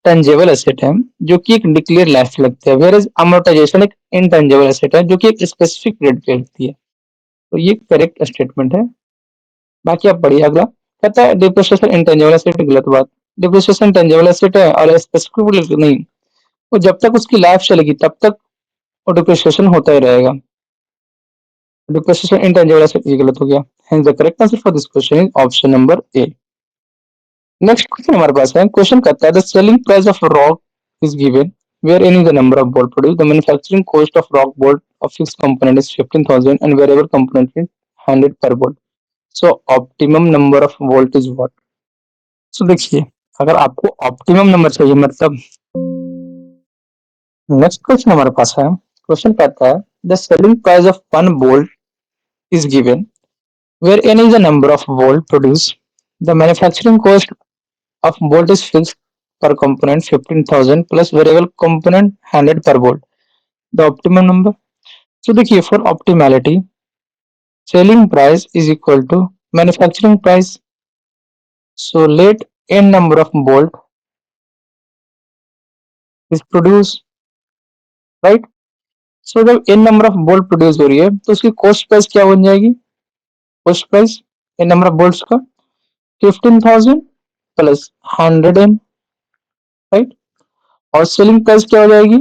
टेंजेबल एसेट है जो कि एक डिक्लेयर लाइफ पे लगता है, वेयर एज अमोर्टाइजेशन एक इनटेंजेबल एसेट है जो कि एक स्पेसिफिक पीरियड पे लगती है. तो ये करेक्ट स्टेटमेंट है. बाकी आप पढ़िए अगला. कहता है डिप्रिसिएशन इनटेंजेबल एसेट, गलत बात. डिप्रिसिएशन टेंजेबल एसेट है और स्पेसिफिक नहीं, वो जब तक उसकी लाइफ चलेगी तब तक वो डिप्रिसिएशन होता ही रहेगा. डिप्रिसिएशन इनटेंजिबल एसेट, ये गलत हो गया. Hence the correct answer for this question is option number A. Next question हमारे पास है. क्वेश्चन कहता है the selling price of rock is given where n the number of bolt produce, the manufacturing cost of rock bolt of fixed component is 15,000 and variable component is 100 per volt. So optimum number of volt is what? So देखिए, अगर आपको optimum number चाहिए मतलब next question हमारे पास है. Question कहता है the selling price of one bolt is given where n is the number of volt produced. The manufacturing cost of bolt is fixed per component 15,000 plus variable component 100 per volt. The optimum number. So देखिए for optimality selling price is equal to manufacturing price. So let n number of bolt is produced, right? So जब n number of bolt produce हो रही है तो उसकी cost price क्या बन जाएगी? Cost price n number of bolts का 15,000 plus 100n, right? और सेलिंग प्राइस क्या हो जाएगी?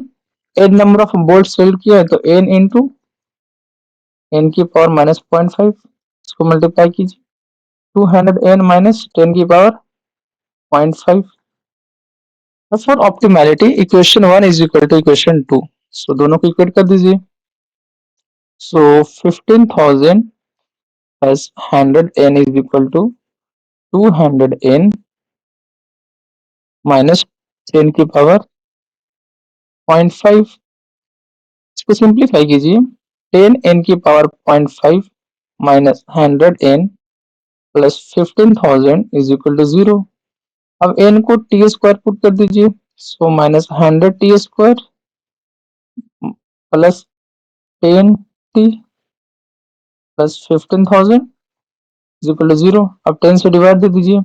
N number of bolt sell किया है तो एन इंटू एन की पावर माइनस 0.5, इसको मल्टीप्लाई कीजिए. 200 एन माइनस 10 की power 0.5. For optimality equation 1 is equal to equation 2. So दोनों को इक्वेट कर दीजिए. So 15,000 plus 100 n is equal to 200 n minus 10 की पावर 0.5. इसको सिंप्लीफाई कीजिए. 10 एन की power 0.5 minus 100 n plus 15,000 is equal to 0. अब एन को टी स्क्वायर पुट कर दीजिए. So minus 100 t square plus 10 t plus 15,000 is equal to 0. अब 10 से डिवाइड दे दीजिए.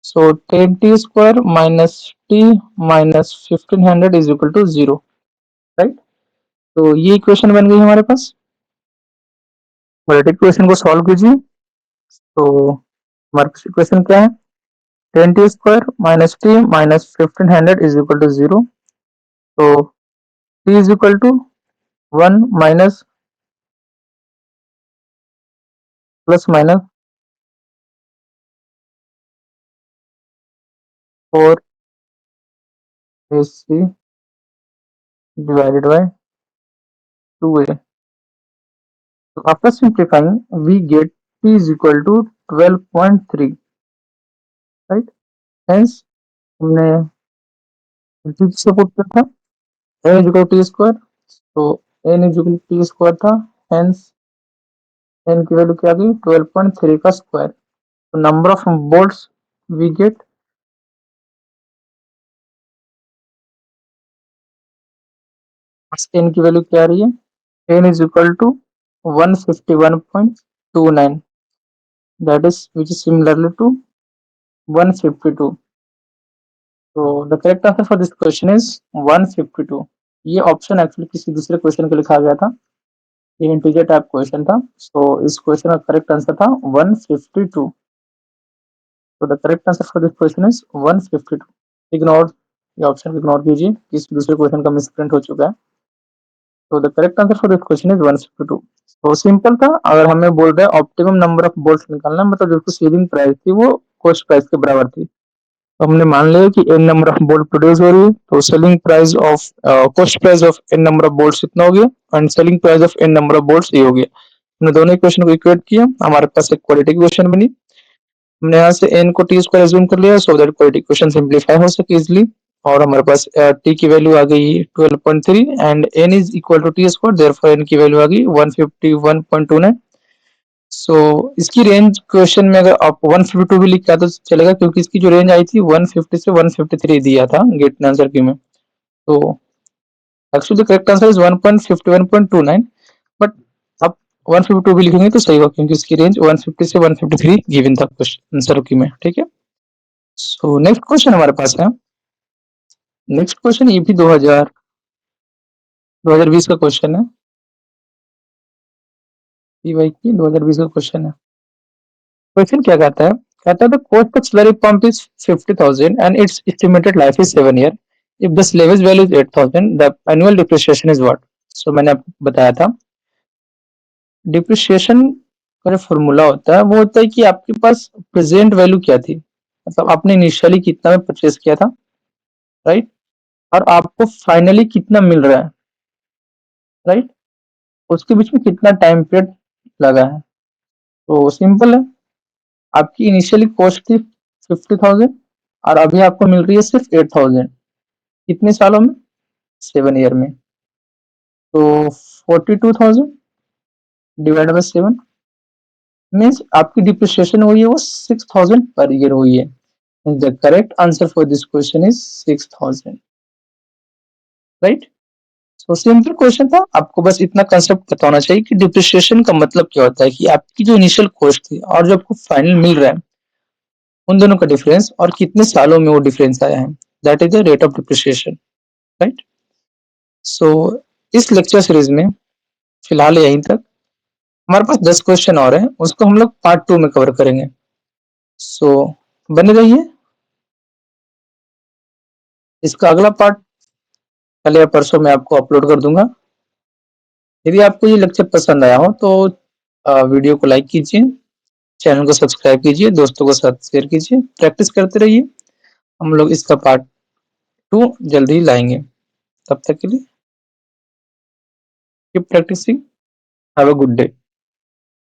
So 10 t square minus t minus 1500 is equal to 0, right. तो ये इक्वेशन बन गई हमारे पास. क्वाड्रेटिक इक्वेशन को सॉल्व कीजिए. तो हमारे पास इक्वेशन क्या है? 10 t square minus t minus 1500 is equal to 0. तो t is equal to 1 minus plus minus 4 AC divided by 2A. So after simplifying, we get T is equal to 12.3, right? Hence हमने T से put किया था n is equal to T square. तो n is equal to T square था. Hence n की value क्या आ गई? 12.3 का स्क्वायर. तो number of bolts we get n की वैल्यू क्या आ रही है? n is equal to 151.29. That is which is similarly to 152. So the correct answer for this question is 152. ये ऑप्शन एक्चुअली किसी दूसरे क्वेश्चन को लिखा गया था, ये इंटीजर टाइप क्वेश्चन था। सो इस क्वेश्चन का करेक्ट आंसर था 152। तो the correct answer for this question is 152। Ignore, ये ऑप्शन इग्नोर कीजिए, किसी दूसरे क्वेश्चन का मिसप्रिंट हो चुका है। तो the correct answer for this question is 152। तो सिंपल था। अगर हमें बोल रहे हैं ऑप्टिमम नंबर ऑफ बोल्ट्स निकालना, मतलब जो सेलिंग प्राइस थी वो कॉस्ट प्राइस के बराबर थी। तो हमने मान लिया कि n number of bolt produce हो रही है, तो selling price of cost price of n number of bolts इतना हो गया and selling price of n number of bolts ये हो गया। हमने दोनों इक्वेशन को इक्वेट किया, हमारे पास एक क्वाड्रेटिक इक्वेशन बनी। हमने यहाँ से n को t स्क्वायर एज्यूम कर लिया so that quadratic equation simplify हो सके इजीली। और हमारे पास t की वैल्यू आ गई 12.3 and n is equal to t square, therefore n की वैल्यू आ गई 151.29। सो इसकी रेंज क्वेश्चन में अगर आप 152 भी लिखा तो चलेगा, क्योंकि इसकी जो रेंज आई थी 150 से 153 दिया था गेट आंसर की में। तो actually correct answer is 1.51.29, but आप 152 भी लिखेंगे तो सही होगा, क्योंकि इसकी रेंज 150 से 153 गिवन था क्वेश्चन आंसर की में। ठीक है, सो नेक्स्ट क्वेश्चन हमारे पास है। नेक्स्ट क्वेश्चन ये भी 2020 का क्वेश्चन है। पीवाई की 2020 का क्वेश्चन है। क्वेश्चन क्या कहता है? कहता है the cost of slurry pump is 50,000 and its estimated life is 7 year. If the salvage value is 8,000 the annual depreciation is what? So मैंने आपको बताया था डिप्रिसिएशन का जो फॉर्मूला होता है वो होता है कि आपके पास प्रेजेंट वैल्यू क्या थी, मतलब आपने इनिशियली कितना में परचेज किया था, राइट, और आपको फाइनली कितना मिल रहा है, राइट, उसके बीच में कितना टाइम पीरियड लगा है। तो सिंपल है, आपकी इनिशियली कॉस्ट थी 50,000 और अभी आपको मिल रही है सिर्फ 8,000। कितने सालों में? 7 ईयर में। तो 42,000 डिवाइड बाय 7 मीन्स आपकी डिप्रिसिएशन हुई है वो 6,000 पर ईयर हुई है। The correct answer for this question is 6,000, right. So simple question था, आपको बस इतना कंसेप्ट पता होना चाहिए कि डिप्रिसिएशन का मतलब क्या होता है, कि आपकी जो इनिशियल कॉस्ट थी और जो आपको फाइनल मिल रहा है उन दोनों का डिफरेंस और कितने सालों में वो डिफरेंस आया है, that is the rate of depreciation, right. So इस लेक्चर सीरीज में फिलहाल यहीं तक। हमारे पास 10 क्वेश्चन और हैं, उसको हम लोग पार्ट 2 में कवर करेंगे। सो बने रहिए, इसका अगला पार्ट कल या परसों में आपको अपलोड कर दूंगा। यदि आपको ये लेक्चर पसंद आया हो तो वीडियो को लाइक कीजिए, चैनल को सब्सक्राइब कीजिए, दोस्तों के साथ शेयर कीजिए, प्रैक्टिस करते रहिए। हम लोग इसका पार्ट 2 जल्दी ही लाएंगे। तब तक के लिए keep practicing, have a good day.